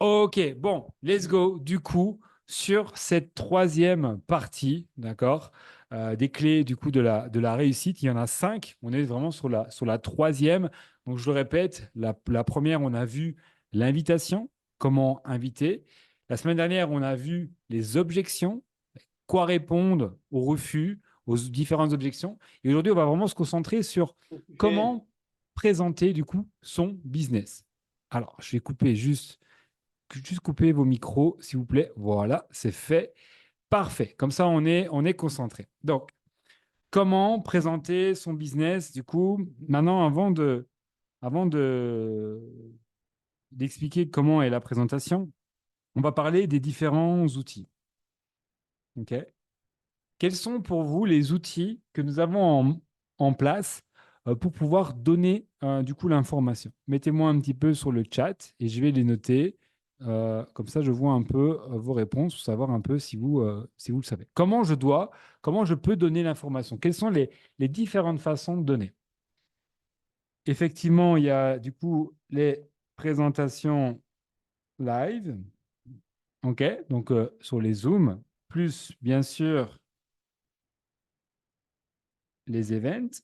Ok, bon, let's go. Du coup, sur cette troisième partie, d'accord, des clés du coup de la réussite, il y en a cinq. On est vraiment sur la troisième. Donc, je le répète, la première, on a vu l'invitation, comment inviter. La semaine dernière, on a vu les objections, quoi répondre aux refus, aux différentes objections. Et aujourd'hui, on va vraiment se concentrer sur comment présenter du coup son business. Alors, je vais juste couper vos micros, s'il vous plaît. Voilà, c'est fait. Parfait. Comme ça, on est concentré. Donc, comment présenter son business? Du coup, maintenant, avant d'expliquer comment est la présentation, on va parler des différents outils. OK? Quels sont pour vous les outils que nous avons en place pour pouvoir donner du coup l'information? Mettez-moi un petit peu sur le chat et je vais les noter. Comme ça, je vois un peu vos réponses pour savoir un peu si vous le savez. Comment je peux donner l'information? Quelles sont les différentes façons de donner? Effectivement, il y a du coup les présentations live, ok? Donc sur les Zooms, plus bien sûr les events.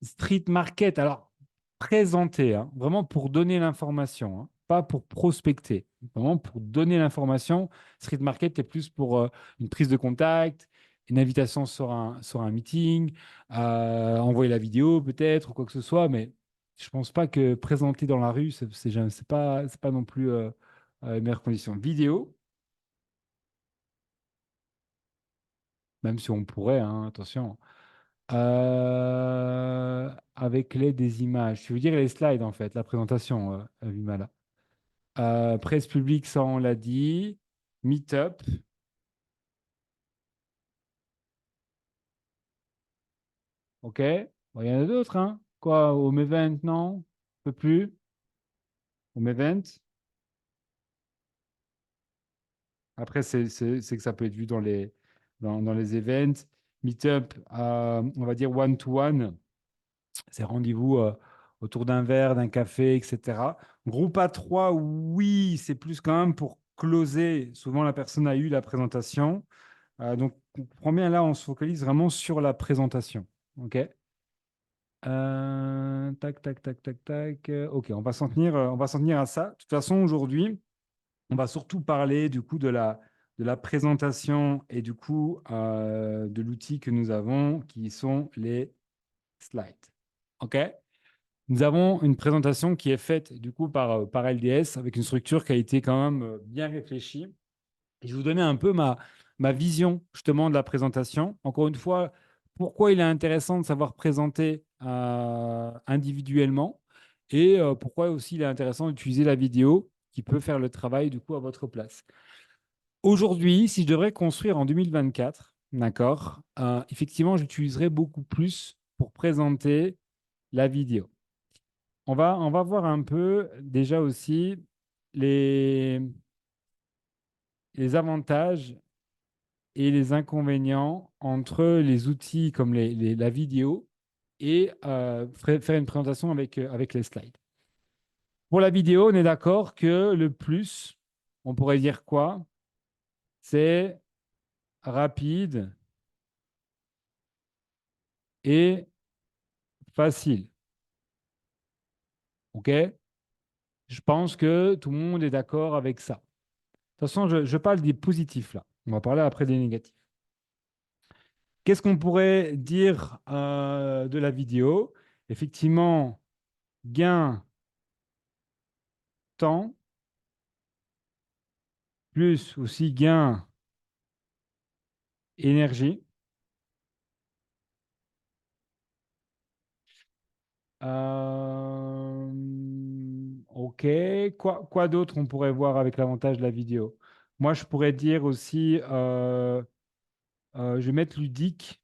Street market, alors présenter, hein, vraiment pour donner l'information, hein, pas pour prospecter, vraiment pour donner l'information. Street market est plus pour une prise de contact, une invitation sur un meeting, envoyer la vidéo peut-être ou quoi que ce soit, mais je pense pas que présenter dans la rue, c'est pas non plus les meilleures conditions. Vidéo, même si on pourrait, hein, attention. Avec l'aide des images. Je veux dire les slides, en fait, la présentation, Vimala. Presse publique, ça, on l'a dit. Meetup, OK. Bon, il y en a d'autres, hein. Quoi, Home Event, non? Un peu plus. Home Event. Après, c'est que ça peut être vu dans les events. Meetup, on va dire one-to-one. C'est rendez-vous autour d'un verre, d'un café, etc. Groupe A3, oui, c'est plus quand même pour closer. Souvent, la personne a eu la présentation. Donc, on comprend bien là, on se focalise vraiment sur la présentation. OK? Tac, tac, tac, tac, tac. OK, on va s'en tenir à ça. De toute façon, aujourd'hui, on va surtout parler du coup de la présentation et du coup de l'outil que nous avons qui sont les slides. OK? Nous avons une présentation qui est faite du coup par LDS avec une structure qui a été quand même bien réfléchie. Et je vais vous donner un peu ma vision justement de la présentation. Encore une fois, pourquoi il est intéressant de savoir présenter individuellement et pourquoi aussi il est intéressant d'utiliser la vidéo qui peut faire le travail du coup à votre place. Aujourd'hui, si je devrais construire en 2024, d'accord, effectivement, j'utiliserai beaucoup plus pour présenter la vidéo. On va voir un peu déjà aussi les, les avantages et les inconvénients entre les outils comme la vidéo et faire une présentation avec les slides. Pour la vidéo, on est d'accord que le plus, on pourrait dire quoi? C'est rapide et facile. OK? Je pense que tout le monde est d'accord avec ça. De toute façon, je parle des positifs là. On va parler après des négatifs. Qu'est-ce qu'on pourrait dire de la vidéo? Effectivement, gain temps, plus aussi gain énergie. Ok, quoi d'autre on pourrait voir avec l'avantage de la vidéo? Moi, je pourrais dire aussi, je vais mettre ludique.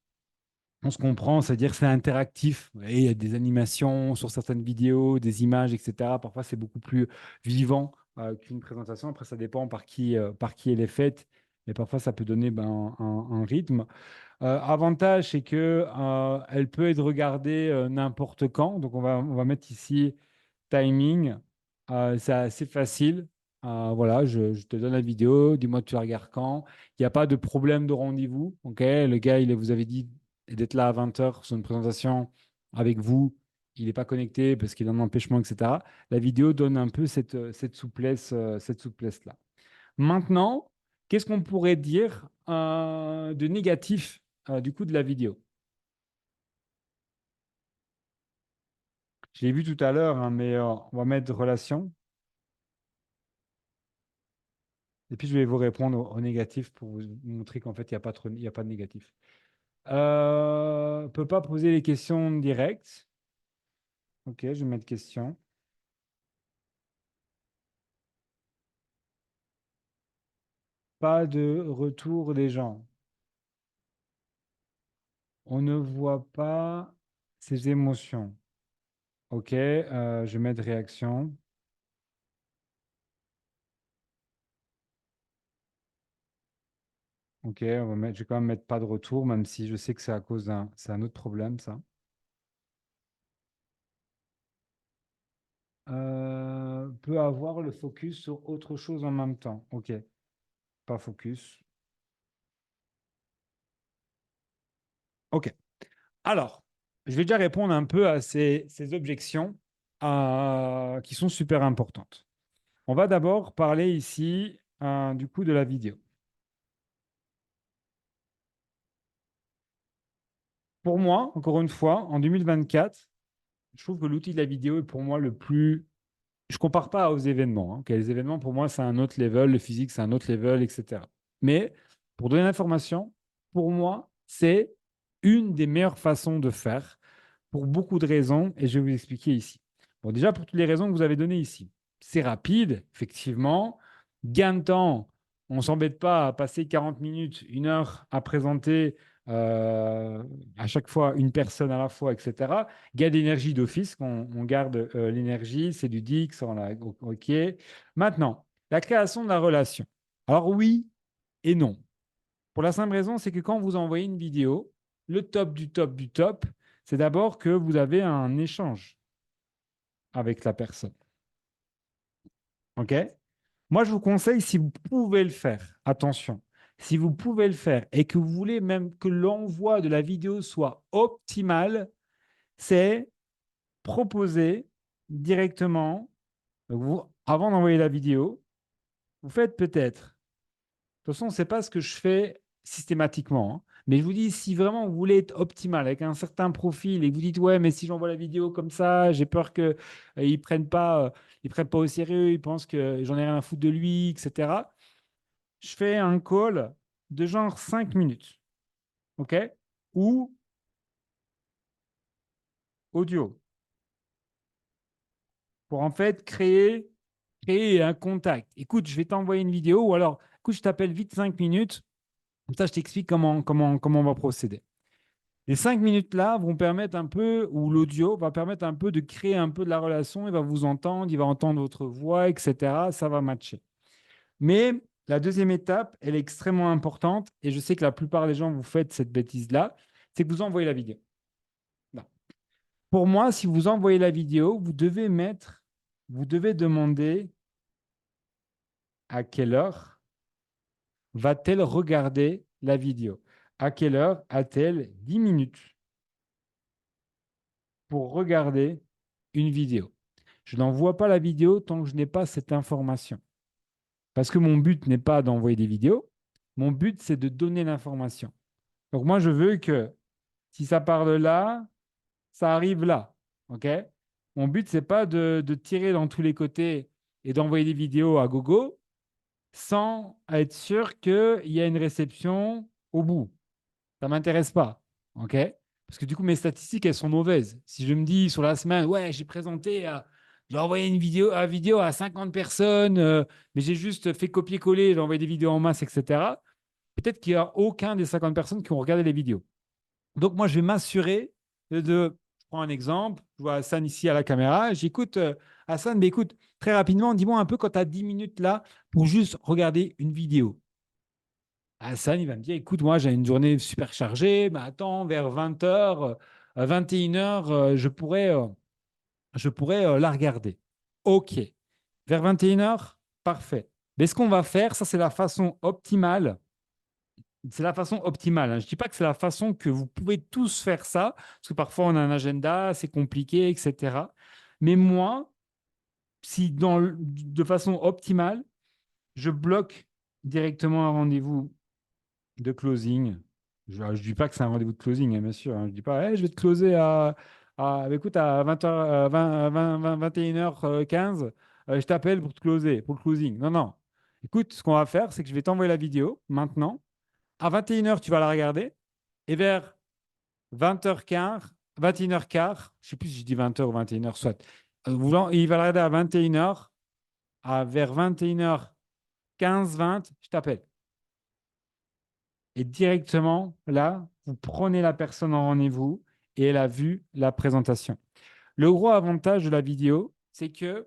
On se comprend, c'est-à-dire que c'est interactif. Et il y a des animations sur certaines vidéos, des images, etc. Parfois, c'est beaucoup plus vivant qu'une présentation. Après, ça dépend par qui elle est faite. Mais parfois, ça peut donner un rythme. Avantage, c'est que elle peut être regardée n'importe quand. Donc, on va mettre ici timing. C'est assez facile. Voilà, je te donne la vidéo, dis-moi tu la regardes quand. Il n'y a pas de problème de rendez-vous. Ok, le gars, vous avait dit d'être là à 20h sur une présentation avec vous. Il n'est pas connecté parce qu'il a un empêchement, etc. La vidéo donne un peu cette souplesse-là. Maintenant, qu'est-ce qu'on pourrait dire de négatif du coup de la vidéo? Je l'ai vu tout à l'heure, hein, mais on va mettre relation. Et puis, je vais vous répondre au négatif pour vous montrer qu'en fait, il y a pas de négatif. Peut pas poser les questions directes. Ok, je vais mettre question. Pas de retour des gens. On ne voit pas ses émotions. Ok, je vais mettre réaction. Ok, je vais quand même mettre pas de retour, même si je sais que c'est à cause c'est un autre problème, ça. Peut avoir le focus sur autre chose en même temps. Ok, pas focus. Ok. Alors, je vais déjà répondre un peu à ces objections qui sont super importantes. On va d'abord parler ici du coup de la vidéo. Pour moi, encore une fois, en 2024, je trouve que l'outil de la vidéo est pour moi le plus. Je ne compare pas aux événements. Hein. Ok, les événements, pour moi, c'est un autre level. Le physique, c'est un autre level, etc. Mais pour donner l'information, pour moi, c'est une des meilleures façons de faire pour beaucoup de raisons et je vais vous expliquer ici. Bon, déjà, pour toutes les raisons que vous avez données ici. C'est rapide, effectivement. Gain de temps, on ne s'embête pas à passer 40 minutes, 1 heure à présenter à chaque fois une personne à la fois, etc. Gain d'énergie d'office, on garde l'énergie, c'est du Dix, OK. Maintenant, la création de la relation. Alors oui et non. Pour la simple raison, c'est que quand vous envoyez une vidéo, le top du top du top, c'est d'abord que vous avez un échange avec la personne. OK? Moi, je vous conseille, si vous pouvez le faire, attention, si vous pouvez le faire et que vous voulez même que l'envoi de la vidéo soit optimal, c'est proposer directement, avant d'envoyer la vidéo, vous faites peut-être. De toute façon, ce n'est pas ce que je fais systématiquement. Hein. Mais je vous dis, si vraiment vous voulez être optimal avec un certain profil et que vous dites, ouais, mais si j'envoie la vidéo comme ça, j'ai peur qu'ils ils prennent pas au sérieux, ils pensent que j'en ai rien à foutre de lui, etc. Je fais un call de genre 5 minutes, OK? Ou audio, pour en fait créer un contact. Écoute, je vais t'envoyer une vidéo ou alors, écoute, je t'appelle vite 5 minutes, comme ça je t'explique comment on va procéder. Les 5 minutes-là vont permettre un peu, ou l'audio va permettre un peu de créer un peu de la relation, il va vous entendre, il va entendre votre voix, etc. Ça va matcher. Mais la deuxième étape, elle est extrêmement importante, et je sais que la plupart des gens vous faites cette bêtise-là, c'est que vous envoyez la vidéo. Non. Pour moi, si vous envoyez la vidéo, vous devez demander à quelle heure va-t-elle regarder la vidéo? À quelle heure a-t-elle 10 minutes pour regarder une vidéo? Je n'envoie pas la vidéo tant que je n'ai pas cette information. Parce que mon but n'est pas d'envoyer des vidéos, mon but c'est de donner l'information. Donc moi je veux que si ça part de là, ça arrive là. OK? Mon but c'est pas de tirer dans tous les côtés et d'envoyer des vidéos à gogo sans être sûr qu'il y a une réception au bout. Ça ne m'intéresse pas. OK? Parce que du coup, mes statistiques, elles sont mauvaises. Si je me dis sur la semaine, ouais, j'ai envoyé une vidéo à 50 personnes, mais j'ai juste fait copier-coller, j'ai envoyé des vidéos en masse, etc. Peut-être qu'il n'y a aucun des 50 personnes qui ont regardé les vidéos. Donc, moi, je vais m'assurer je prends un exemple, je vois Hassan ici à la caméra, j'écoute Hassan, mais écoute, très rapidement, dis-moi un peu quand tu as 10 minutes là pour juste regarder une vidéo. Hassan, il va me dire, écoute, moi, j'ai une journée super chargée, mais attends, vers 20h, 21h, je pourrais la regarder. OK. Vers 21h, parfait. Mais ce qu'on va faire, ça c'est la façon optimale. C'est la façon optimale, hein. Je ne dis pas que c'est la façon que vous pouvez tous faire ça, parce que parfois on a un agenda, c'est compliqué, etc. Mais moi, si de façon optimale, je bloque directement un rendez-vous de closing. Je ne dis pas que c'est un rendez-vous de closing, hein, bien sûr, hein. Je ne dis pas, hey, je vais te closer écoute, à 20h, 21h15, je t'appelle pour te closer, pour le closing. Non, non. Écoute, ce qu'on va faire, c'est que je vais t'envoyer la vidéo maintenant. À 21h, tu vas la regarder. Et vers 20h15, 21h15, je ne sais plus si je dis 20h ou 21h, soit. Il va la regarder à 21h. Vers 21h15, 20, je t'appelle. Et directement, là, vous prenez la personne en rendez-vous et elle a vu la présentation. Le gros avantage de la vidéo, c'est que,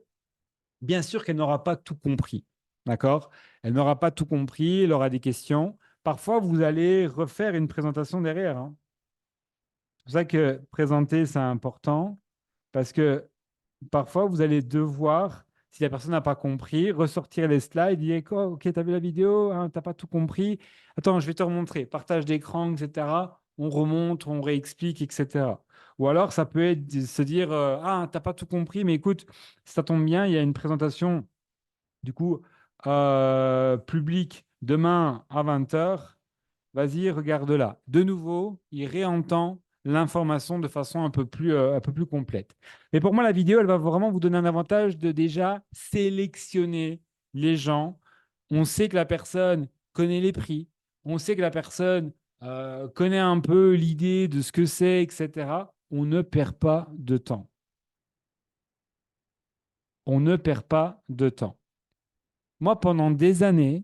bien sûr qu'elle n'aura pas tout compris. D'accord? Elle n'aura pas tout compris, elle aura des questions. Parfois, vous allez refaire une présentation derrière, hein. C'est pour ça que présenter, c'est important parce que parfois, vous allez devoir, si la personne n'a pas compris, ressortir les slides, dire quoi, ok, tu as vu la vidéo, hein, tu n'as pas tout compris. Attends, je vais te remontrer. Partage d'écran, etc. On remonte, on réexplique, etc. Ou alors, ça peut être de se dire, ah, tu n'as pas tout compris, mais écoute, ça tombe bien, il y a une présentation, du coup, publique demain à 20h. Vas-y, regarde-la. De nouveau, il réentend l'information de façon un peu plus complète. Mais pour moi, la vidéo, elle va vraiment vous donner un avantage de déjà sélectionner les gens. On sait que la personne connaît les prix. On sait que la personne connaît un peu l'idée de ce que c'est, etc. On ne perd pas de temps. On ne perd pas de temps. Moi, pendant des années,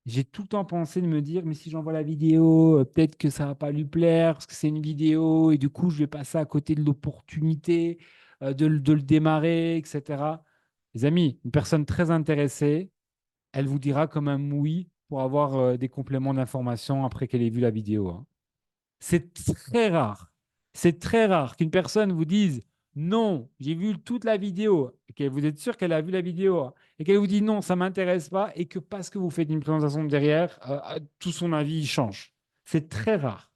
j'ai tout le temps pensé de me dire, mais si j'envoie la vidéo, peut-être que ça va pas lui plaire parce que c'est une vidéo et du coup, je vais passer à côté de l'opportunité de le démarrer, etc. Les amis, une personne très intéressée, elle vous dira comme un oui pour avoir des compléments d'information après qu'elle ait vu la vidéo, hein. C'est très rare. C'est très rare qu'une personne vous dise non, j'ai vu toute la vidéo, et que vous êtes sûr qu'elle a vu la vidéo, hein, et qu'elle vous dit non, ça ne m'intéresse pas, et que parce que vous faites une présentation derrière, tout son avis change. C'est très rare.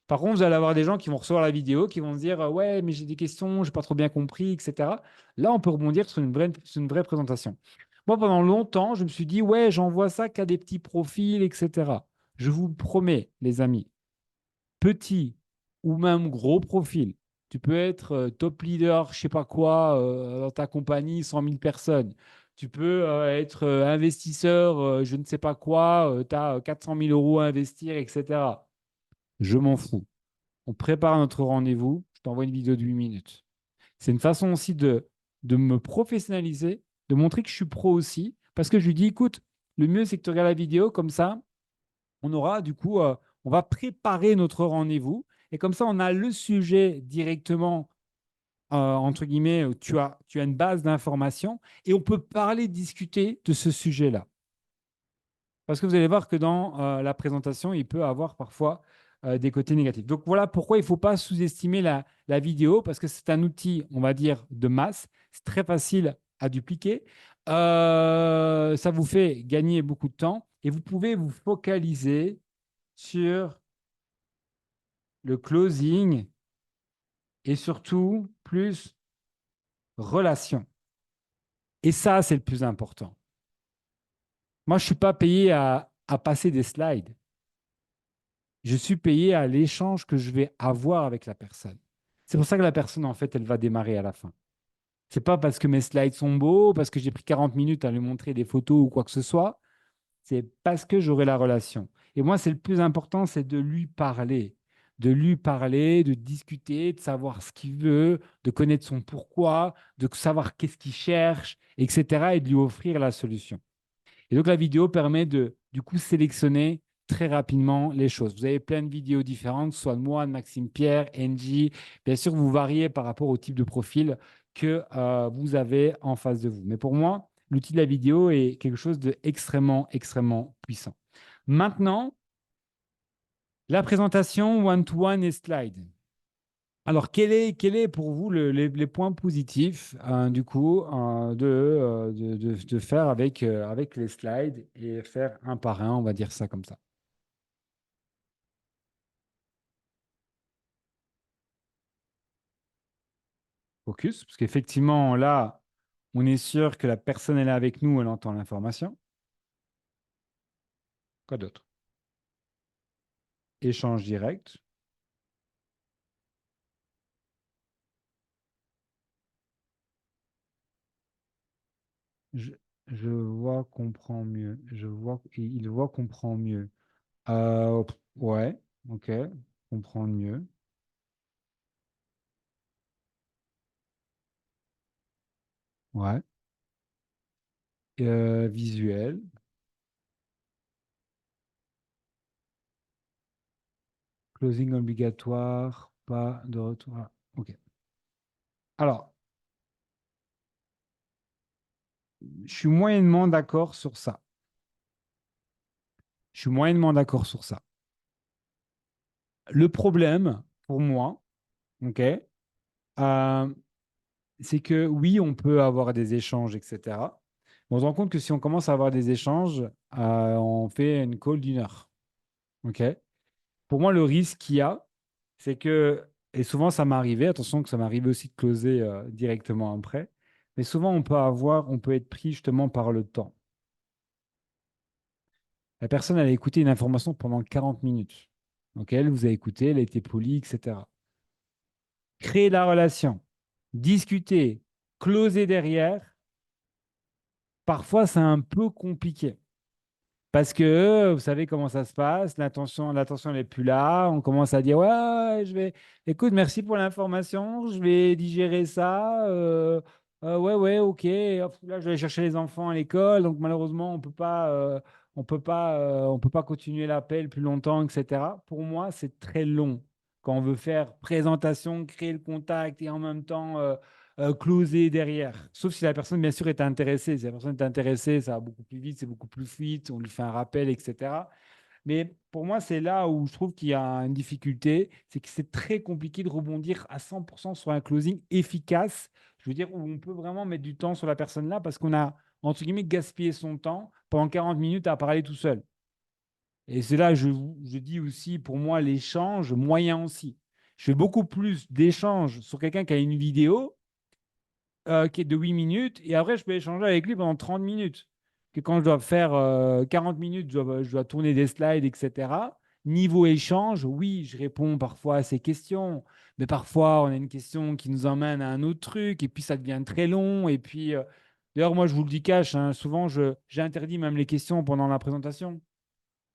Par contre, vous allez avoir des gens qui vont recevoir la vidéo, qui vont se dire ouais, mais j'ai des questions, je n'ai pas trop bien compris, etc. Là, on peut rebondir sur une vraie présentation. Moi, pendant longtemps, je me suis dit ouais, j'envoie ça qu'à des petits profils, etc. Je vous promets, les amis, petit ou même gros profil. Tu peux être top leader, je sais pas quoi, dans ta compagnie, 100 000 personnes. Tu peux être investisseur, je ne sais pas quoi, tu as 400 000 euros à investir, etc. Je m'en fous. On prépare notre rendez-vous, je t'envoie une vidéo de 8 minutes. C'est une façon aussi de me professionnaliser, de montrer que je suis pro aussi, parce que je lui dis, écoute, le mieux, c'est que tu regardes la vidéo, comme ça, on aura du coup, on va préparer notre rendez-vous et comme ça, on a le sujet directement, entre guillemets, où tu as une base d'information et on peut parler, discuter de ce sujet-là. Parce que vous allez voir que dans la présentation, il peut avoir parfois des côtés négatifs. Donc voilà pourquoi il ne faut pas sous-estimer la vidéo, parce que c'est un outil, on va dire, de masse. C'est très facile à dupliquer. Ça vous fait gagner beaucoup de temps et vous pouvez vous focaliser sur le closing et surtout plus relation. Et ça, c'est le plus important. Moi, je ne suis pas payé à passer des slides. Je suis payé à l'échange que je vais avoir avec la personne. C'est pour ça que la personne, en fait, elle va démarrer à la fin. C'est pas parce que mes slides sont beaux, parce que j'ai pris 40 minutes à lui montrer des photos ou quoi que ce soit. C'est parce que j'aurai la relation. Et moi, c'est le plus important, c'est de lui parler. De lui parler, de discuter, de savoir ce qu'il veut, de connaître son pourquoi, de savoir qu'est-ce qu'il cherche, etc. et de lui offrir la solution. Et donc, la vidéo permet de, du coup, sélectionner très rapidement les choses. Vous avez plein de vidéos différentes, soit de moi, de Maxime Pierre, NJ. Bien sûr, vous variez par rapport au type de profil que vous avez en face de vous. Mais pour moi, l'outil de la vidéo est quelque chose d'extrêmement, extrêmement puissant. Maintenant, la présentation one-to-one et slide. Alors, quel est pour vous les points positifs du coup de faire avec les slides et faire un par un, on va dire ça comme ça. Focus, parce qu'effectivement, là, on est sûr que la personne elle est avec nous, elle entend l'information. Quoi d'autre? Échange direct. Je, je vois, comprend mieux. Il voit, comprend mieux. Ouais, ok, comprendre mieux. Ouais. Visuel, closing obligatoire, pas de retour. Ah, ok. Alors, je suis moyennement d'accord sur ça. Je suis moyennement d'accord sur ça. Le problème, pour moi, ok, c'est que oui, on peut avoir des échanges, etc. Mais on se rend compte que si on commence à avoir des échanges, on fait une call d'une heure. Ok. Pour moi, le risque qu'il y a, c'est que, et souvent ça m'est arrivé, attention que ça m'est arrivé aussi de closer directement après, mais souvent on peut être pris justement par le temps. La personne, elle a écouté une information pendant 40 minutes. Donc elle vous a écouté, elle a été polie, etc. Créer la relation, discuter, closer derrière, parfois c'est un peu compliqué. Parce que vous savez comment ça se passe, l'attention n'est plus là, on commence à dire ouais, ouais, ouais, écoute, merci pour l'information, je vais digérer ça. Ouais, ouais, ok. Hop, là, je vais aller chercher les enfants à l'école, donc malheureusement, on peut pas continuer l'appel plus longtemps, etc. Pour moi, c'est très long quand on veut faire présentation, créer le contact et en même temps closer derrière. Sauf si la personne, bien sûr, est intéressée. Si la personne est intéressée, ça va beaucoup plus vite, c'est beaucoup plus fluide, on lui fait un rappel, etc. Mais pour moi, c'est là où je trouve qu'il y a une difficulté, c'est que c'est très compliqué de rebondir à 100% sur un closing efficace. Je veux dire, où on peut vraiment mettre du temps sur la personne là parce qu'on a, entre guillemets, gaspillé son temps pendant 40 minutes à parler tout seul. Et c'est là, je dis aussi, pour moi, l'échange moyen aussi. Je fais beaucoup plus d'échanges sur quelqu'un qui a une vidéo qui est de 8 minutes, et après, je peux échanger avec lui pendant 30 minutes. Que quand je dois faire 40 minutes, je dois tourner des slides, etc. Niveau échange, oui, je réponds parfois à ces questions, mais parfois, on a une question qui nous emmène à un autre truc, et puis ça devient très long, et puis, d'ailleurs, moi, je vous le dis cash, hein, souvent, j'ai interdit même les questions pendant la présentation.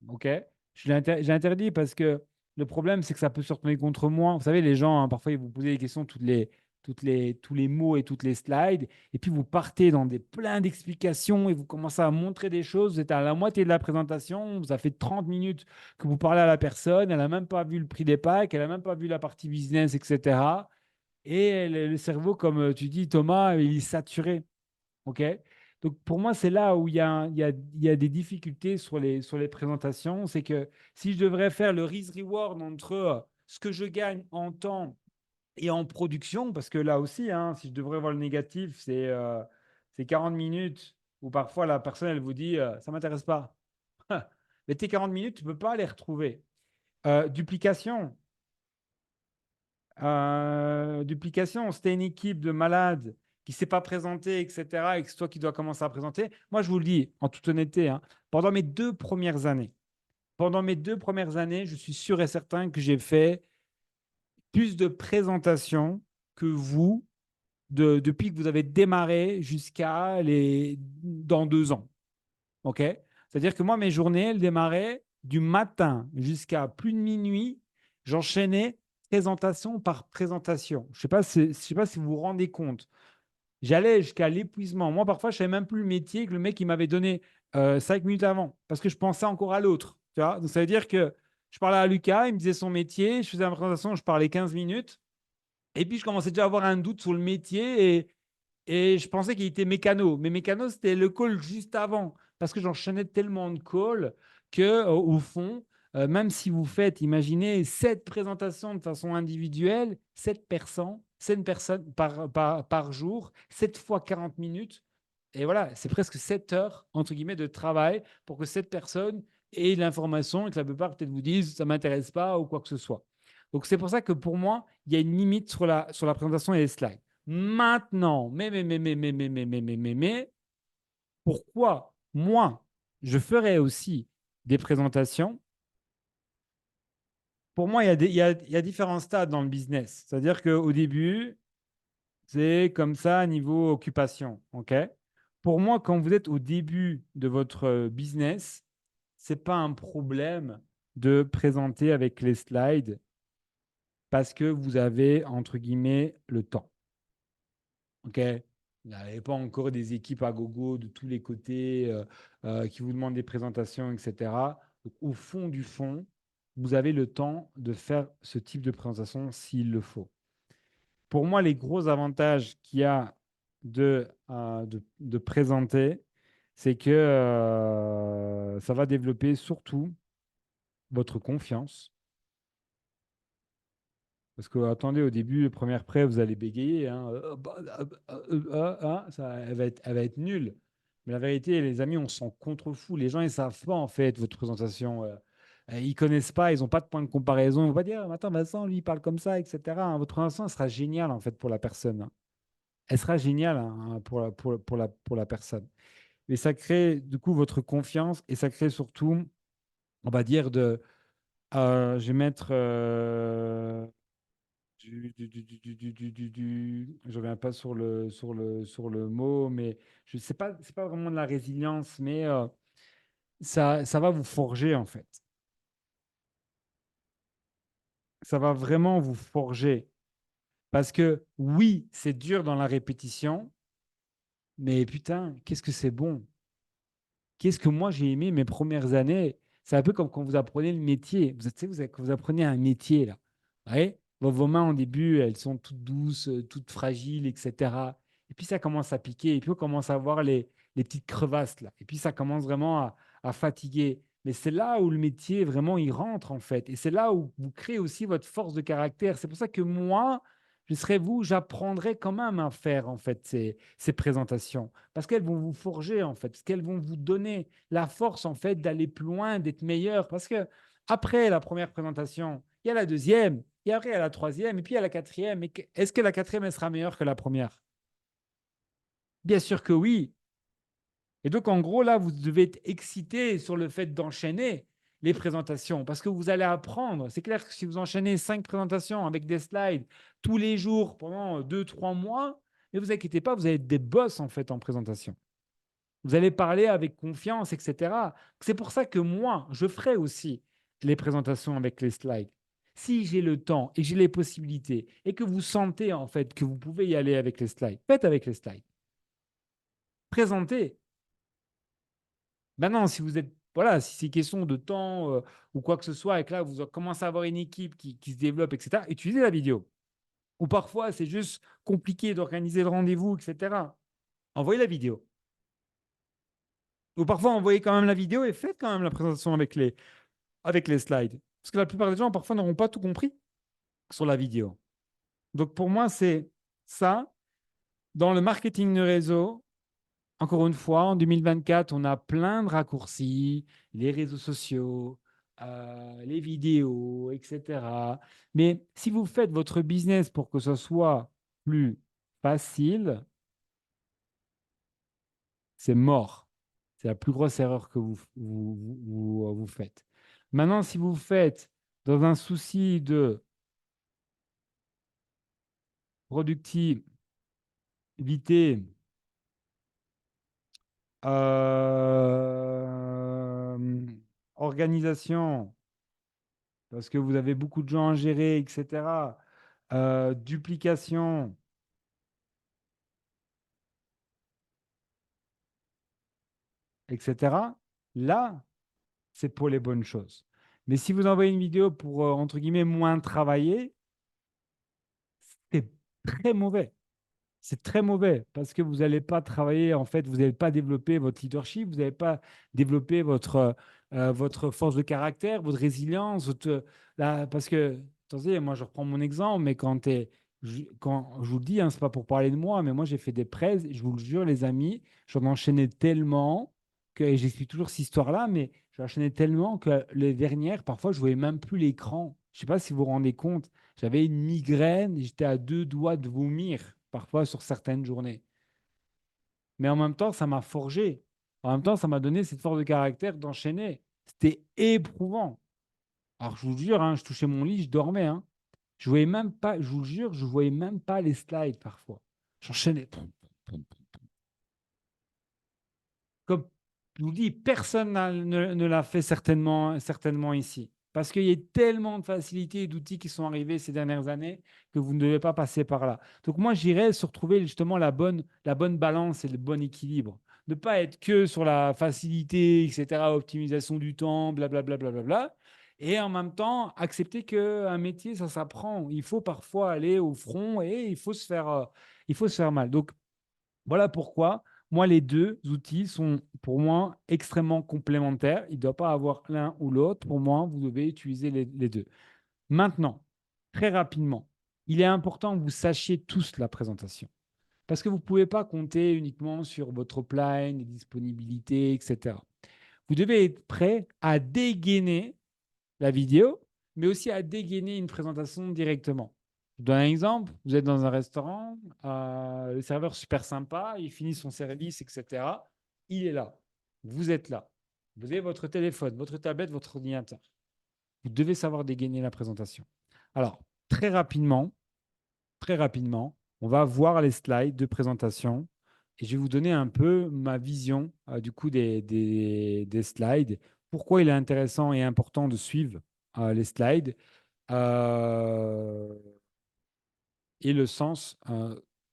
OK? J'ai interdit parce que le problème, c'est que ça peut se retourner contre moi. Vous savez, les gens, hein, parfois, ils vous posent des questions tous les mots et toutes les slides, et puis vous partez dans plein d'explications et vous commencez à montrer des choses. Vous êtes à la moitié de la présentation, ça fait 30 minutes que vous parlez à la personne, elle n'a même pas vu le prix des packs, elle n'a même pas vu la partie business, etc. Et le cerveau, comme tu dis, Thomas, il est saturé. OK? Donc, pour moi, c'est là où il y a des difficultés sur les présentations. C'est que si je devrais faire le risk-reward entre ce que je gagne en temps et en production, parce que là aussi, hein, si je devrais voir le négatif, c'est 40 minutes où parfois la personne, elle vous dit ça ne m'intéresse pas. Mais tes 40 minutes, tu ne peux pas les retrouver. Duplication. Duplication, c'était une équipe de malades qui ne s'est pas présentée, etc., et que c'est toi qui dois commencer à présenter. Moi, je vous le dis en toute honnêteté, hein, pendant mes 2 premières années, je suis sûr et certain que j'ai fait plus de présentations que vous depuis que vous avez démarré jusqu'à dans 2 ans. OK? C'est-à-dire que moi, mes journées, elles démarraient du matin jusqu'à plus de minuit. J'enchaînais présentation par présentation. Je sais pas si vous vous rendez compte. J'allais jusqu'à l'épuisement. Moi, parfois, je ne savais même plus le métier que le mec il m'avait donné 5 minutes avant parce que je pensais encore à l'autre. Tu vois. Donc, ça veut dire que je parlais à Lucas, il me disait son métier, je faisais la présentation, je parlais 15 minutes. Et puis, je commençais déjà à avoir un doute sur le métier et je pensais qu'il était mécano. Mais mécano, c'était le call juste avant. Parce que j'enchaînais tellement de calls que, au fond, même si vous faites, imaginez, 7 présentations de façon individuelle, 7 personnes par jour, 7 fois 40 minutes, et voilà, c'est presque 7 heures, entre guillemets, de travail pour que cette personne ait l'information et que la plupart peut-être vous disent ça ne m'intéresse pas ou quoi que ce soit. Donc c'est pour ça que pour moi, il y a une limite sur la présentation et les slides. Maintenant, mais, pourquoi moi, je ferais aussi des présentations? Pour moi, il y a différents stades dans le business. C'est-à-dire qu'au début, c'est comme ça niveau occupation. OK? Pour moi, quand vous êtes au début de votre business, ce n'est pas un problème de présenter avec les slides parce que vous avez, entre guillemets, le temps. OK? Vous n'avez pas encore des équipes à gogo de tous les côtés qui vous demandent des présentations, etc. Donc, au fond du fond, vous avez le temps de faire ce type de présentation s'il le faut. Pour moi, les gros avantages qu'il y a de présenter, c'est que ça va développer surtout votre confiance. Parce que, attendez, au début, première pré, vous allez bégayer. Hein. Ça, elle va être nulle. Mais la vérité, les amis, on s'en contrefou. Les gens, ils ne savent pas, en fait, votre présentation. Ils ne connaissent pas, ils n'ont pas de point de comparaison. Ils ne vont pas dire, attends, Vincent, lui, il parle comme ça, etc. Hein. Votre présentation, elle sera géniale, en fait, pour la personne. Hein. Elle sera géniale hein, pour la personne. Mais ça crée, du coup, votre confiance et ça crée surtout, on va dire, je vais mettre je reviens pas sur le mot, mais je sais pas, c'est pas vraiment de la résilience, mais ça va vous forger en fait. Ça va vraiment vous forger. Parce que oui, c'est dur dans la répétition, mais putain, qu'est-ce que c'est bon. Qu'est-ce que moi j'ai aimé mes premières années. C'est un peu comme quand vous apprenez le métier. Vous, tu sais, quand vous apprenez un métier, là. Ouais, vos mains au début, elles sont toutes douces, toutes fragiles, etc. Et puis ça commence à piquer. Et puis on commence à voir les petites crevasses, là. Et puis ça commence vraiment à fatiguer. Mais c'est là où le métier, vraiment, il rentre, en fait. Et c'est là où vous créez aussi votre force de caractère. C'est pour ça que moi, je serais vous, j'apprendrai quand même à faire, en fait, ces présentations parce qu'elles vont vous forger en fait, parce qu'elles vont vous donner la force en fait d'aller plus loin, d'être meilleur. Parce que après la première présentation, il y a la deuxième, et après il y a la troisième, et puis il y a la quatrième. Et est-ce que la quatrième elle sera meilleure que la première? Bien sûr que oui. Et donc en gros là, vous devez être excité sur le fait d'enchaîner les présentations parce que vous allez apprendre. C'est clair que si vous enchaînez 5 présentations avec des slides tous les jours pendant 2, 3 mois, ne vous inquiétez pas, vous allez être des boss en fait en présentation. Vous allez parler avec confiance, etc. C'est pour ça que moi, je ferai aussi les présentations avec les slides. Si j'ai le temps et que j'ai les possibilités et que vous sentez en fait que vous pouvez y aller avec les slides, faites avec les slides. Présentez. Maintenant, si vous êtes, voilà, si c'est question de temps ou quoi que ce soit, et que là, vous commencez à avoir une équipe qui se développe, etc., utilisez la vidéo. Ou parfois, c'est juste compliqué d'organiser le rendez-vous, etc. Envoyez la vidéo. Ou parfois, envoyez quand même la vidéo et faites quand même la présentation avec les slides. Parce que la plupart des gens, parfois, n'auront pas tout compris sur la vidéo. Donc, pour moi, c'est ça. Dans le marketing de réseau, encore une fois, en 2024, on a plein de raccourcis, les réseaux sociaux, les vidéos, etc. Mais si vous faites votre business pour que ce soit plus facile, c'est mort. C'est la plus grosse erreur que vous faites. Maintenant, si vous faites dans un souci de productivité, euh, organisation, parce que vous avez beaucoup de gens à gérer, etc., duplication, etc., là, c'est pour les bonnes choses. Mais si vous envoyez une vidéo pour, entre guillemets, moins travailler, c'est très mauvais. C'est très mauvais parce que vous n'allez pas travailler, en fait, vous n'allez pas développer votre leadership, vous n'allez pas développer votre force de caractère, votre résilience, parce que, attendez, moi je reprends mon exemple, mais quand je vous le dis, hein, c'est pas pour parler de moi, mais moi j'ai fait des prêts, je vous le jure, les amis, j'en enchaînais tellement que, et j'explique toujours cette histoire-là, mais j'enchaînais tellement que les dernières, parfois, je voyais même plus l'écran. Je ne sais pas si vous vous rendez compte. J'avais une migraine, j'étais à deux doigts de vomir, parfois sur certaines journées. Mais en même temps, ça m'a forgé. En même temps, ça m'a donné cette force de caractère d'enchaîner. C'était éprouvant. Alors, je vous jure, hein, je touchais mon lit, je dormais. Hein. Je voyais même pas, je vous jure, je voyais même pas les slides parfois. J'enchaînais. Comme je vous dis, personne ne l'a fait certainement ici. Parce qu'il y a tellement de facilités et d'outils qui sont arrivés ces dernières années que vous ne devez pas passer par là. Donc moi, j'irais se retrouver justement la bonne balance et le bon équilibre. Ne pas être que sur la facilité, etc., optimisation du temps, blablabla, blablabla. Et en même temps, accepter qu'un métier, ça s'apprend. Il faut parfois aller au front et il faut se faire mal. Donc, voilà pourquoi, moi, les deux outils sont pour moi extrêmement complémentaires. Il ne doit pas avoir l'un ou l'autre. Pour moi, vous devez utiliser les deux. Maintenant, très rapidement, il est important que vous sachiez tous la présentation. Parce que vous ne pouvez pas compter uniquement sur votre upline, les disponibilités, etc. Vous devez être prêt à dégainer la vidéo, mais aussi à dégainer une présentation directement. Je vous donne un exemple. Vous êtes dans un restaurant, le serveur super sympa, il finit son service, etc. Il est là. Vous êtes là. Vous avez votre téléphone, votre tablette, votre ordinateur. Vous devez savoir dégainer la présentation. Alors, très rapidement, on va voir les slides de présentation et je vais vous donner un peu ma vision du coup des slides. Pourquoi il est intéressant et important de suivre les slides euh, et le sens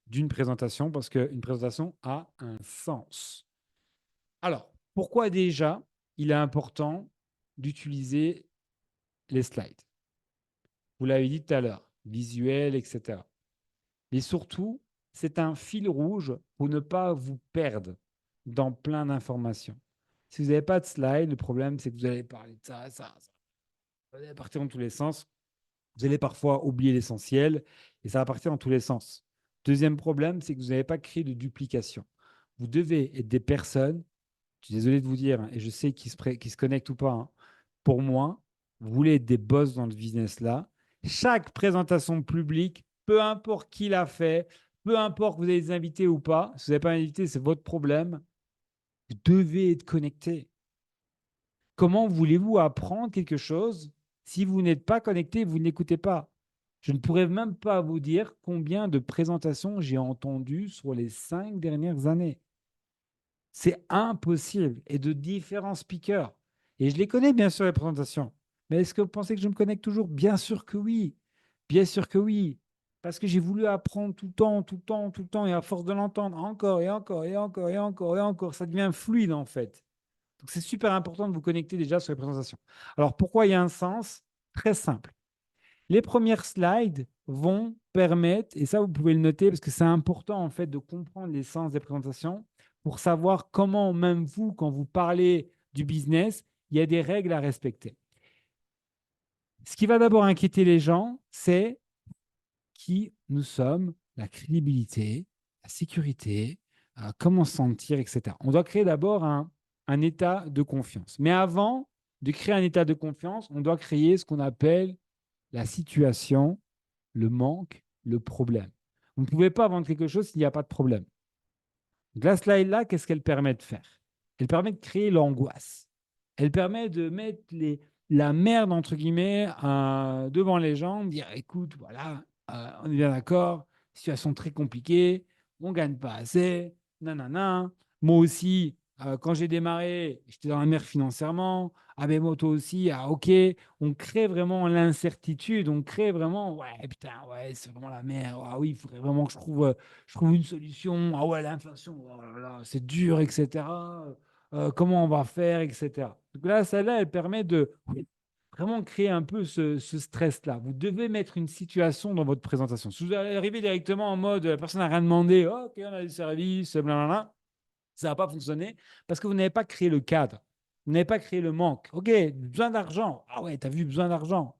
d'une présentation, parce qu'une présentation a un sens. Alors, pourquoi déjà il est important d'utiliser les slides? Vous l'avez dit tout à l'heure, visuel, etc. Et surtout, c'est un fil rouge pour ne pas vous perdre dans plein d'informations. Si vous n'avez pas de slide, le problème, c'est que vous allez parler de ça, ça, ça. Vous allez partir dans tous les sens. Vous allez parfois oublier l'essentiel et ça va partir dans tous les sens. Deuxième problème, c'est que vous n'avez pas créé de duplication. Vous devez être des personnes, je suis désolé de vous dire, hein, et je sais qui se connectent ou pas, hein, pour moi, vous voulez être des boss dans le business-là. Chaque présentation publique, peu importe qui l'a fait, peu importe que vous avez des invités ou pas, si vous n'avez pas d'invités, c'est votre problème, vous devez être connecté. Comment voulez-vous apprendre quelque chose si vous n'êtes pas connecté, vous n'écoutez pas? Je ne pourrais même pas vous dire combien de présentations j'ai entendues sur les 5 dernières années. C'est impossible. Et de différents speakers. Et je les connais bien sûr, les présentations. Mais est-ce que vous pensez que je me connecte toujours? Bien sûr que oui. Bien sûr que oui. Parce que j'ai voulu apprendre tout le temps, tout le temps, tout le temps. Et à force de l'entendre encore et encore et encore et encore et encore, ça devient fluide en fait. Donc, c'est super important de vous connecter déjà sur les présentations. Alors, pourquoi il y a un sens? Très simple. Les premières slides vont permettre, et ça, vous pouvez le noter parce que c'est important en fait de comprendre l'essence des présentations pour savoir comment, même vous, quand vous parlez du business, il y a des règles à respecter. Ce qui va d'abord inquiéter les gens, c'est qui nous sommes, la crédibilité, la sécurité, comment se sentir, etc. On doit créer d'abord un état de confiance. Mais avant de créer un état de confiance, on doit créer ce qu'on appelle la situation, le manque, le problème. Vous ne pouvez pas vendre quelque chose s'il n'y a pas de problème. Donc la slide-là, qu'est-ce qu'elle permet de faire? Elle permet de créer l'angoisse. Elle permet de mettre la merde, entre guillemets, devant les gens, de dire, écoute, voilà, on est bien d'accord, situation très compliquée, on ne gagne pas assez, nanana. Moi aussi, quand j'ai démarré, j'étais dans la merde financièrement. Ah ben moi, toi aussi, ah ok. On crée vraiment l'incertitude, on crée vraiment, ouais, putain, ouais, c'est vraiment la merde. Ah oui, il faudrait vraiment que je trouve une solution. Ah ouais, l'inflation, oh là là, c'est dur, etc. Comment on va faire, etc. Donc là, celle-là, elle permet de vraiment créer un peu ce stress-là. Vous devez mettre une situation dans votre présentation. Si vous arrivez directement en mode la personne n'a rien demandé, oh, ok, on a des services, blablabla, ça ne va pas fonctionner parce que vous n'avez pas créé le cadre. Vous n'avez pas créé le manque. Ok, besoin d'argent. Ah ouais, tu as vu, besoin d'argent.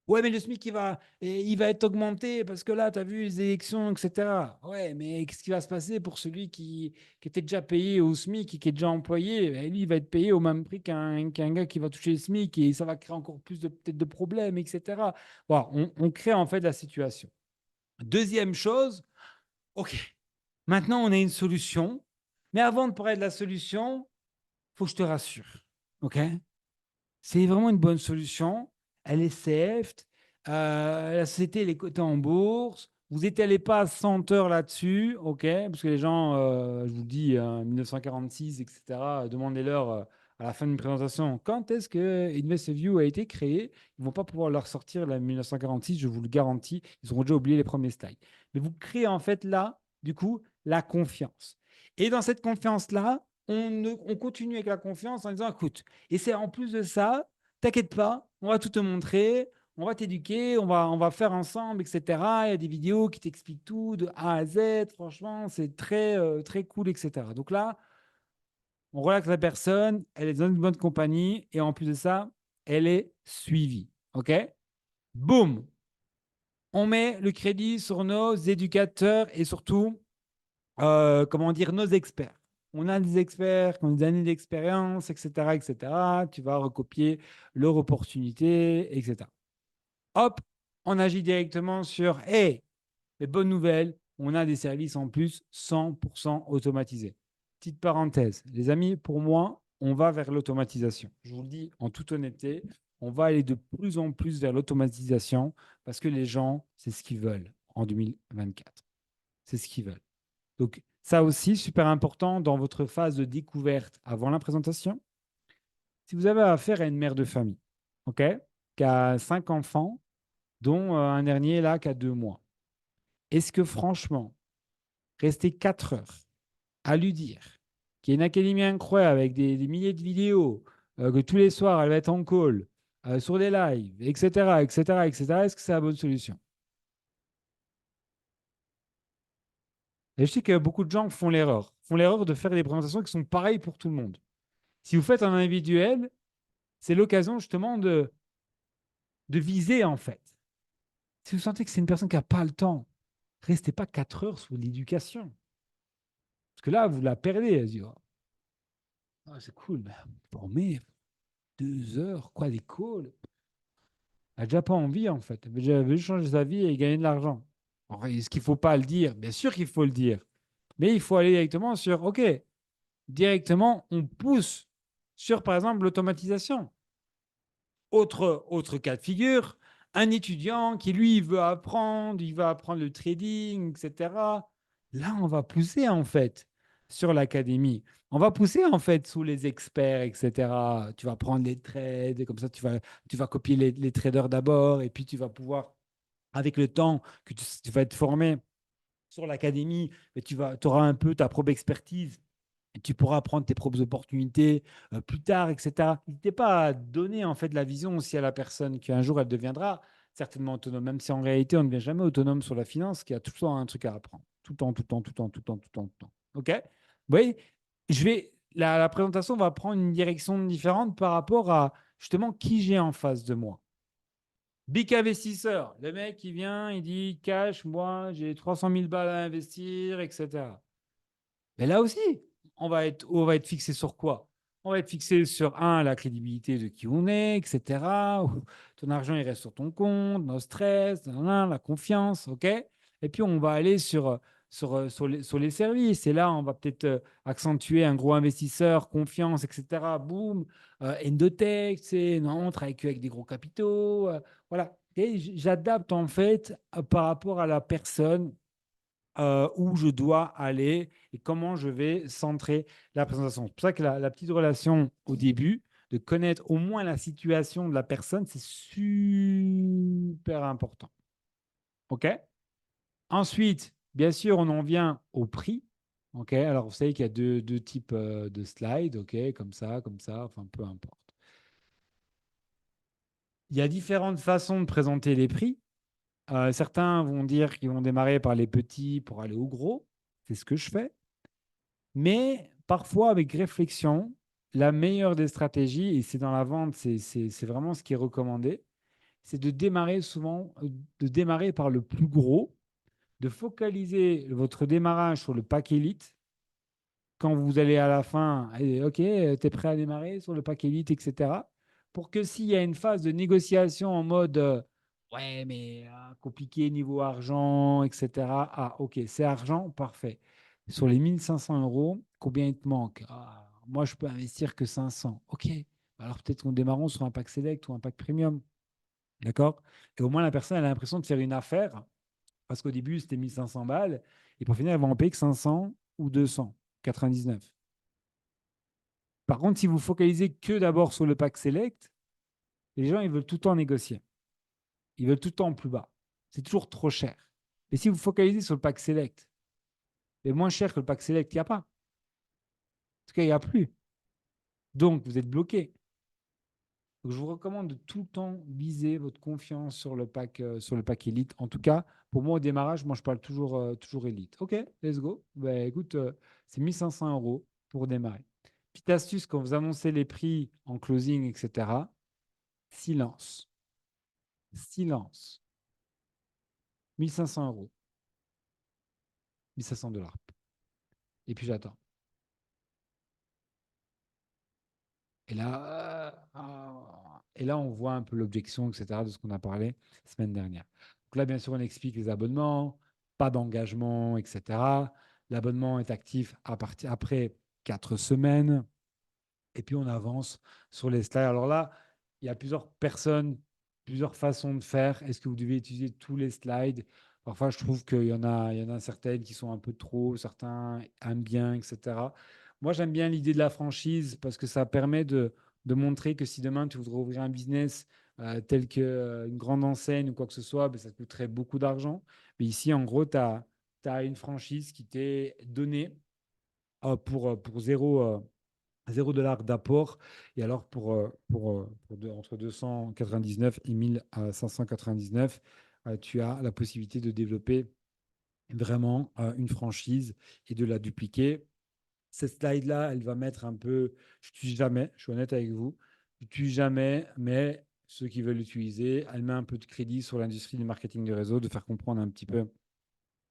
Ouais, mais le SMIC, il va être augmenté parce que là, tu as vu les élections, etc. Ouais, mais qu'est-ce qui va se passer pour celui qui était déjà payé au SMIC et qui est déjà employé? Ben, lui, il va être payé au même prix qu'un gars qui va toucher le SMIC et ça va créer encore plus peut-être de problèmes, etc. Voilà, on crée en fait la situation. Deuxième chose, OK, maintenant on a une solution, mais avant de parler de la solution, il faut que je te rassure. OK? C'est vraiment une bonne solution. Elle est safe. La société, elle est cotée en bourse. Vous n'étalez pas 100 heures là-dessus, OK? Parce que les gens, je vous le dis, 1946, etc., demandez-leur à la fin d'une présentation quand est-ce que InvestView a été créé. Ils ne vont pas pouvoir leur sortir la 1946, je vous le garantis. Ils auront déjà oublié les premiers slides. Mais vous créez en fait là, du coup, la confiance. Et dans cette confiance-là, on continue avec la confiance en disant écoute, et c'est en plus de ça, t'inquiète pas, on va tout te montrer, on va t'éduquer, on va faire ensemble, etc. Il y a des vidéos qui t'expliquent tout de A à Z. Franchement, c'est très, très cool, etc. Donc là, on relaxe la personne, elle est dans une bonne compagnie et en plus de ça, elle est suivie. OK? Boum! On met le crédit sur nos éducateurs et surtout comment dire, nos experts. On a des experts qui ont des années d'expérience, etc., etc. Tu vas recopier leur opportunité, etc. Hop, on agit directement sur, hey, les bonnes nouvelles, on a des services en plus 100% automatisés. Petite parenthèse, les amis, pour moi, on va vers l'automatisation. Je vous le dis en toute honnêteté, on va aller de plus en plus vers l'automatisation parce que les gens, c'est ce qu'ils veulent en 2024. C'est ce qu'ils veulent. Donc, ça aussi, super important dans votre phase de découverte avant la présentation. Si vous avez affaire à une mère de famille, OK, qui a 5 enfants, dont un dernier là qui a 2 mois, est-ce que franchement, rester 4 heures à lui dire qu'il y a une académie incroyable avec des milliers de vidéos, que tous les soirs elle va être en call, sur des lives, etc., etc., etc., est-ce que c'est la bonne solution? Et je sais que beaucoup de gens font l'erreur de faire des présentations qui sont pareilles pour tout le monde. Si vous faites un individuel, c'est l'occasion justement de viser en fait. Si vous sentez que c'est une personne qui n'a pas le temps, restez pas 4 heures sur l'éducation. Parce que là, vous la perdez. Elle se dit, oh, ah, c'est cool, mais former 2 heures, quoi, des calls. Elle n'a déjà pas envie en fait. Elle veut juste changer sa vie et gagner de l'argent. Alors, est-ce qu'il ne faut pas le dire? Bien sûr qu'il faut le dire. Mais il faut aller directement sur, OK, directement, on pousse sur, par exemple, l'automatisation. Autre cas de figure, un étudiant qui, lui, veut apprendre, il va apprendre le trading, etc. Là, on va pousser, en fait, sur l'académie. On va pousser, en fait, sous les experts, etc. Tu vas prendre les trades, comme ça, tu vas copier les traders d'abord, et puis tu vas pouvoir, avec le temps que tu vas être formé sur l'académie, tu auras un peu ta propre expertise et tu pourras prendre tes propres opportunités plus tard, etc. N'hésitez pas à donner en fait la vision aussi à la personne qu'un jour elle deviendra certainement autonome, même si en réalité on ne devient jamais autonome sur la finance, qui a tout le temps un truc à apprendre. Tout le temps, tout le temps, tout le temps, tout le temps, tout le temps, tout le temps. OK? Vous voyez, la présentation va prendre une direction différente par rapport à justement qui j'ai en face de moi. Big investisseur, le mec qui vient, il dit cash, moi j'ai 300 000 balles à investir, etc. Mais là aussi, on va être fixé sur quoi? On va être fixé sur, un, la crédibilité de qui on est, etc. Ton argent, il reste sur ton compte, no stress, la confiance, OK? Et puis, on va aller sur les services. Et là, on va peut-être accentuer un gros investisseur, confiance, etc. Boum, Endotech, non, on travaille avec des gros capitaux. Voilà. Et j'adapte, en fait, par rapport à la personne où je dois aller et comment je vais centrer la présentation. C'est pour ça que la petite relation au début, de connaître au moins la situation de la personne, c'est super important. OK? Ensuite, bien sûr, on en vient au prix. OK? Alors, vous savez qu'il y a deux types de slides. OK? Comme ça, enfin, peu importe. Il y a différentes façons de présenter les prix. Certains vont dire qu'ils vont démarrer par les petits pour aller au gros. C'est ce que je fais. Mais parfois, avec réflexion, la meilleure des stratégies, et c'est dans la vente, c'est vraiment ce qui est recommandé, c'est de démarrer souvent, de démarrer par le plus gros, de focaliser votre démarrage sur le pack élite. Quand vous allez à la fin, allez, OK, tu es prêt à démarrer sur le pack élite, etc. Pour que s'il y a une phase de négociation en mode ouais, mais compliqué niveau argent, etc. Ah, OK, c'est argent, parfait. Sur les 1 500 euros, combien il te manque? Ah, moi, je peux investir que 500. OK, alors peut-être qu'on démarrons sur un pack select ou un pack premium. D'accord? Et au moins, la personne elle a l'impression de faire une affaire parce qu'au début, c'était 1 500 balles et pour finir, elle va en payer que 500 ou 299. Par contre, si vous focalisez que d'abord sur le pack select, les gens, ils veulent tout le temps négocier. Ils veulent tout le temps plus bas. C'est toujours trop cher. Et si vous focalisez sur le pack select, c'est moins cher que le pack select, il n'y a pas. En tout cas, il n'y a plus. Donc, vous êtes bloqué. Donc, je vous recommande de tout le temps viser votre confiance sur le pack Elite. En tout cas, pour moi, au démarrage, moi, je parle toujours Elite. OK, let's go. Ben, écoute, c'est 1 500 € pour démarrer. Petite astuce, quand vous annoncez les prix en closing, etc., silence. Silence. 1 500 €, 1 500 $. Et puis j'attends. Et là, on voit un peu l'objection, etc., de ce qu'on a parlé la semaine dernière. Donc là, bien sûr, on explique les abonnements, pas d'engagement, etc. L'abonnement est actif après 4 semaines. Et puis, on avance sur les slides. Alors là, il y a plusieurs personnes, plusieurs façons de faire. Est-ce que vous devez utiliser tous les slides? Parfois, je trouve qu'il y en a certaines qui sont un peu trop, certains aiment bien, etc. Moi, j'aime bien l'idée de la franchise parce que ça permet de montrer que si demain, tu voudrais ouvrir un business tel qu'une grande enseigne ou quoi que ce soit, ben, ça te coûterait beaucoup d'argent. Mais ici, en gros, tu as une franchise qui t'est donnée pour zéro dollar d'apport. Et alors, entre 299 et 1599, tu as la possibilité de développer vraiment une franchise et de la dupliquer. Cette slide-là, elle va mettre un peu, je n'utilise jamais, je suis honnête avec vous, je n'utilise jamais, mais ceux qui veulent l'utiliser, elle met un peu de crédit sur l'industrie du marketing de réseau, de faire comprendre un petit peu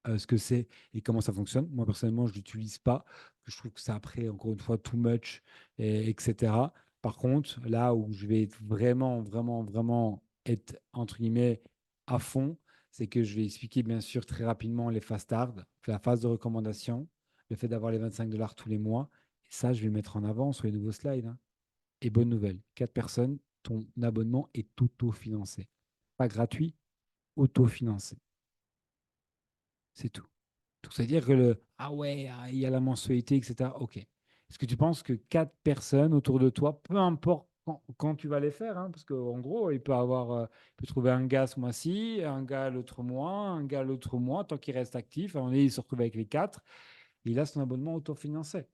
ce que c'est et comment ça fonctionne. Moi, personnellement, je ne l'utilise pas. Je trouve que c'est après, encore une fois, too much, etc. Par contre, là où je vais être vraiment, vraiment, vraiment être, entre guillemets, à fond, c'est que je vais expliquer, bien sûr, très rapidement les fast start, la phase de recommandation, le fait d'avoir les 25 $ tous les mois. Et ça, je vais le mettre en avant sur les nouveaux slides, hein. Et bonne nouvelle, 4 personnes, ton abonnement est auto-financé. Pas gratuit, auto-financé. C'est tout. Donc, c'est-à-dire que ah ouais, il y a la mensualité, etc. OK. Est-ce que tu penses que 4 personnes autour de toi, peu importe quand tu vas les faire, hein, parce qu'en gros, il peut trouver un gars ce mois-ci, un gars l'autre mois, un gars l'autre mois, tant qu'il reste actif, à un moment donné, il se retrouve avec les 4, et il a son abonnement autofinancé.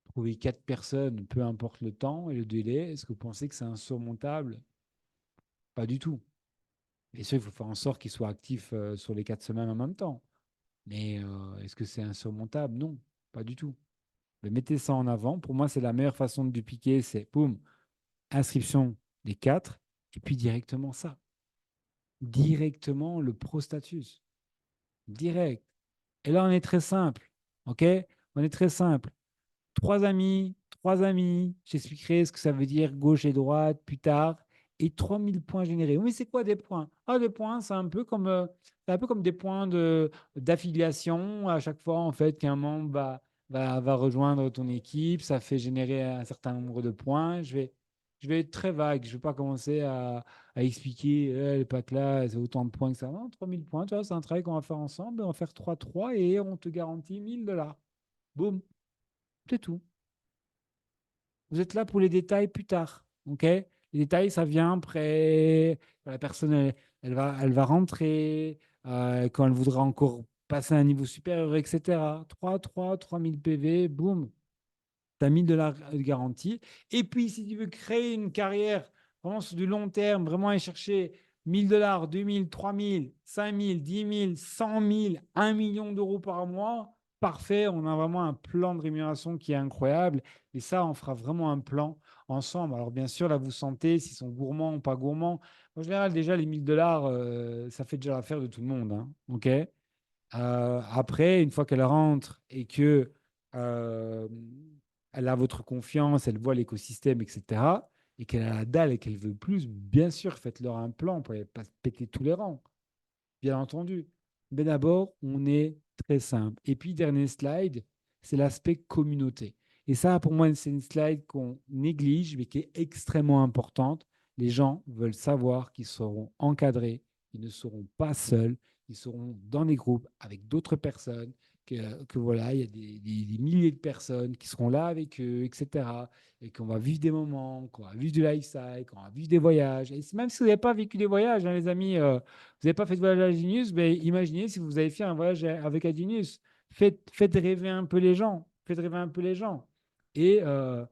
Trouver 4 personnes, peu importe le temps et le délai, est-ce que vous pensez que c'est insurmontable? Pas du tout. Bien sûr, il faut faire en sorte qu'il soit actif sur les 4 semaines en même temps. Mais est-ce que c'est insurmontable? Non, pas du tout. Mais mettez ça en avant. Pour moi, c'est la meilleure façon de dupliquer. C'est boum, inscription des 4, et puis directement ça. Directement le pro status. Direct. Et là, on est très simple. OK? On est très simple. Trois amis. J'expliquerai ce que ça veut dire gauche et droite plus tard. Et 3 000 points générés. Oui, mais c'est quoi des points? Ah, des points, c'est un peu comme des points d'affiliation. À chaque fois, en fait, qu'un membre va rejoindre ton équipe, ça fait générer un certain nombre de points. Je vais être très vague. Je ne vais pas commencer à expliquer le pack là, c'est autant de points que ça. Non, 3 000 points, tu vois, c'est un travail qu'on va faire ensemble. On va faire 3-3 et on te garantit 1 000 $. Boum, c'est tout. Vous êtes là pour les détails plus tard. OK? Les détails, ça vient après. La personne, elle va rentrer quand elle voudra encore passer à un niveau supérieur, etc. 3 000 PV, boum, tu as 1 000 $ de garantie. Et puis, si tu veux créer une carrière vraiment sur du long terme, vraiment aller chercher 1 000 $, 2 000, 3 000, 5 000, 10 000, 100 000, 1 million d'euros par mois, parfait. On a vraiment un plan de rémunération qui est incroyable. Et ça, on fera vraiment un plan ensemble. Alors, bien sûr, là, vous sentez s'ils sont gourmands ou pas gourmands. En général, déjà, les 1 000 $, ça fait déjà l'affaire de tout le monde, hein. OK? Après, une fois qu'elle rentre et que euh, elle a votre confiance, elle voit l'écosystème, etc., et qu'elle a la dalle et qu'elle veut plus, bien sûr, faites-leur un plan pour ne pas se péter tous les rangs, bien entendu. Mais d'abord, on est très simple. Et puis, dernier slide, c'est l'aspect communauté. Et ça, pour moi, c'est une slide qu'on néglige, mais qui est extrêmement importante. Les gens veulent savoir qu'ils seront encadrés, ils ne seront pas seuls, ils seront dans des groupes avec d'autres personnes, que voilà, il y a des milliers de personnes qui seront là avec eux, etc. Et qu'on va vivre des moments, qu'on va vivre du lifestyle, qu'on va vivre des voyages. Et même si vous n'avez pas vécu des voyages, hein, les amis, vous n'avez pas fait de voyage à Genius, mais imaginez si vous avez fait un voyage avec Agenius. Faites rêver un peu les gens. Faites rêver un peu les gens. Et, euh,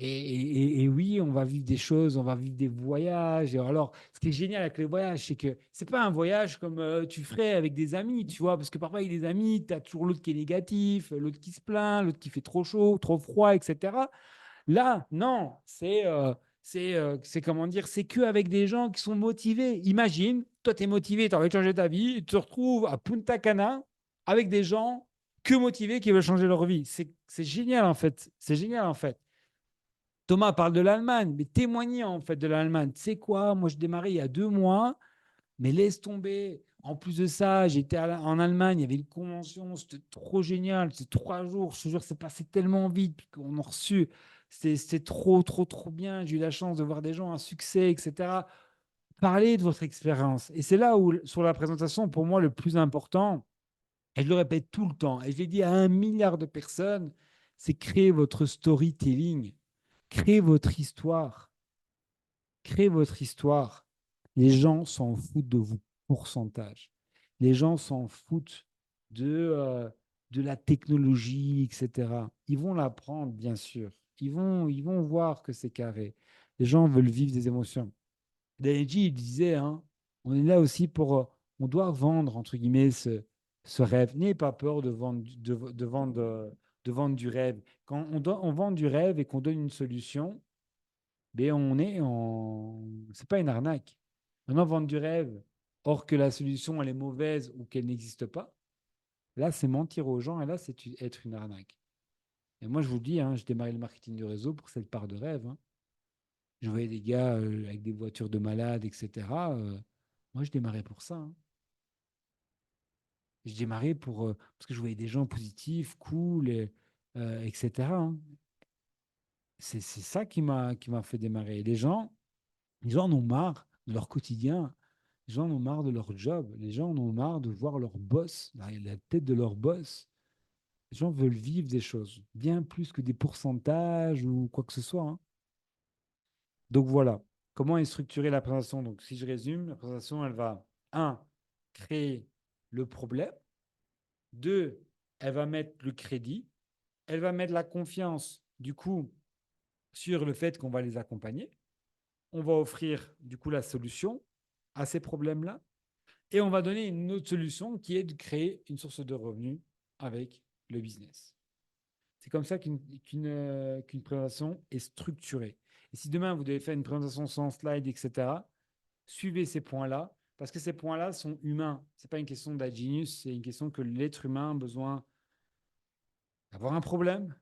et oui, on va vivre des choses, on va vivre des voyages. Et alors, ce qui est génial avec les voyages, c'est que c'est pas un voyage comme tu ferais avec des amis, tu vois, parce que parfois avec des amis, tu as toujours l'autre qui est négatif, l'autre qui se plaint, l'autre qui fait trop chaud, trop froid, etc. Là, non, c'est comment dire, c'est que avec des gens qui sont motivés. Imagine, toi, tu es motivé, tu as envie de changer ta vie, tu te retrouves à Punta Cana avec des gens que motivés qui veulent changer leur vie. C'est génial, en fait. C'est génial, en fait. Thomas parle de l'Allemagne, mais témoignez en fait de l'Allemagne. Tu sais quoi, moi je démarrais il y a 2 mois, mais laisse tomber. En plus de ça, j'étais en Allemagne, il y avait une convention, c'était trop génial. C'est 3 jours, je te jure, c'est passé tellement vite puis qu'on a reçu. C'était trop, trop, trop bien. J'ai eu la chance de voir des gens à succès, etc. Parlez de votre expérience. Et c'est là où, sur la présentation, pour moi, le plus important, et je le répète tout le temps, et je l'ai dit à 1 milliard de personnes, c'est créer votre storytelling, créer votre histoire. Créez votre histoire. Les gens s'en foutent de vos pourcentages. Les gens s'en foutent de la technologie, etc. Ils vont l'apprendre, bien sûr. Ils vont voir que c'est carré. Les gens veulent vivre des émotions. Daiji, il disait, hein, on est là aussi on doit vendre, entre guillemets, ce rêve. N'ayez pas peur de vendre du rêve. Quand on vend du rêve et qu'on donne une solution, mais c'est pas une arnaque. Maintenant, vendre du rêve, or que la solution, elle est mauvaise ou qu'elle n'existe pas, là, c'est mentir aux gens et là, c'est être une arnaque. Et moi, je vous le dis, hein, je démarrais le marketing du réseau pour cette part de rêve, hein. Je voyais des gars avec des voitures de malades, etc. Moi, je démarrais pour ça, hein. Je démarrais parce que je voyais des gens positifs, cool, etc., hein. C'est ça qui m'a fait démarrer. Et les gens en ont marre de leur quotidien. Les gens en ont marre de leur job. Les gens en ont marre de voir leur boss, la tête de leur boss. Les gens veulent vivre des choses, bien plus que des pourcentages ou quoi que ce soit, hein. Donc voilà, comment est structurée la présentation. Donc si je résume, la présentation, elle va, un, créer le problème. Deux, elle va mettre le crédit. Elle va mettre la confiance, du coup, sur le fait qu'on va les accompagner. On va offrir, du coup, la solution à ces problèmes-là. Et on va donner une autre solution qui est de créer une source de revenus avec le business. C'est comme ça qu'une présentation est structurée. Et si demain, vous devez faire une présentation sans slide, etc., suivez ces points-là, parce que ces points-là sont humains. Ce n'est pas une question d'agenius, c'est une question que l'être humain a besoin d'avoir un problème.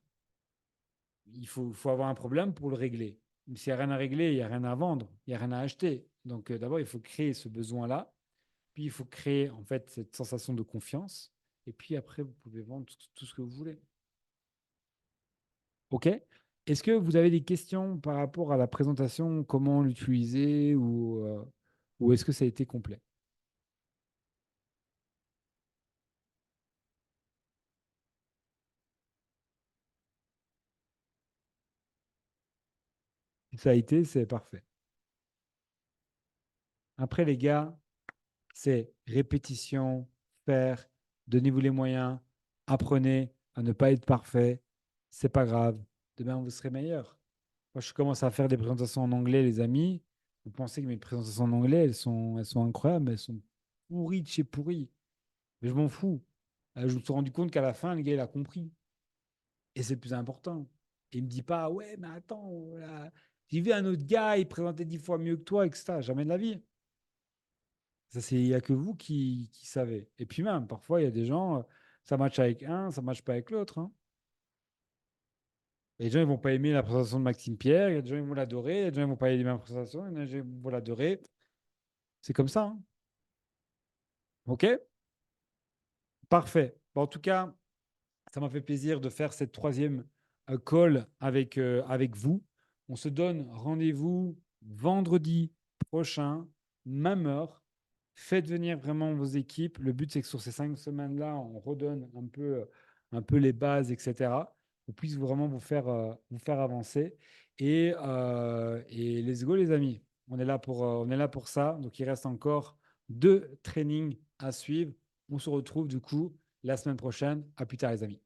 Il faut avoir un problème pour le régler. S'il n'y a rien à régler, il n'y a rien à vendre, il n'y a rien à acheter. Donc d'abord, il faut créer ce besoin-là. Puis il faut créer en fait cette sensation de confiance. Et puis après, vous pouvez vendre tout ce que vous voulez. OK? Est-ce que vous avez des questions par rapport à la présentation, comment l'utiliser ou est-ce que ça a été complet? Si ça a été, c'est parfait. Après, les gars, c'est répétition, faire, donnez-vous les moyens, apprenez à ne pas être parfait. C'est pas grave. Demain, vous serez meilleur. Moi, je commence à faire des présentations en anglais, les amis. Vous pensez que mes présentations en anglais, elles sont incroyables, mais elles sont pourries de chez pourries. Mais je m'en fous. Je me suis rendu compte qu'à la fin, le gars, il a compris. Et c'est le plus important. Et il me dit pas, ouais, mais attends, voilà, j'ai vu un autre gars, il présentait 10 fois mieux que toi, etc. Jamais de la vie. Ça, c'est, il n'y a que vous qui savez. Et puis même, parfois, il y a des gens, ça match avec un, ça match pas avec l'autre, hein. Et les gens, ils vont pas aimer la présentation de Maxime Pierre, il y a des gens, ils vont l'adorer, il y a des gens, ils vont pas aimer ma présentation, il y en a des gens, ils vont l'adorer. C'est comme ça, hein. OK? Parfait. Bon, en tout cas, ça m'a fait plaisir de faire cette troisième call avec vous. On se donne rendez-vous vendredi prochain, même heure. Faites venir vraiment vos équipes. Le but, c'est que sur ces 5 semaines-là, on redonne un peu les bases, etc. Pour puisse vraiment vous faire avancer. Et let's go, les amis. On est là pour ça. Donc, il reste encore 2 trainings à suivre. On se retrouve du coup la semaine prochaine. À plus tard, les amis.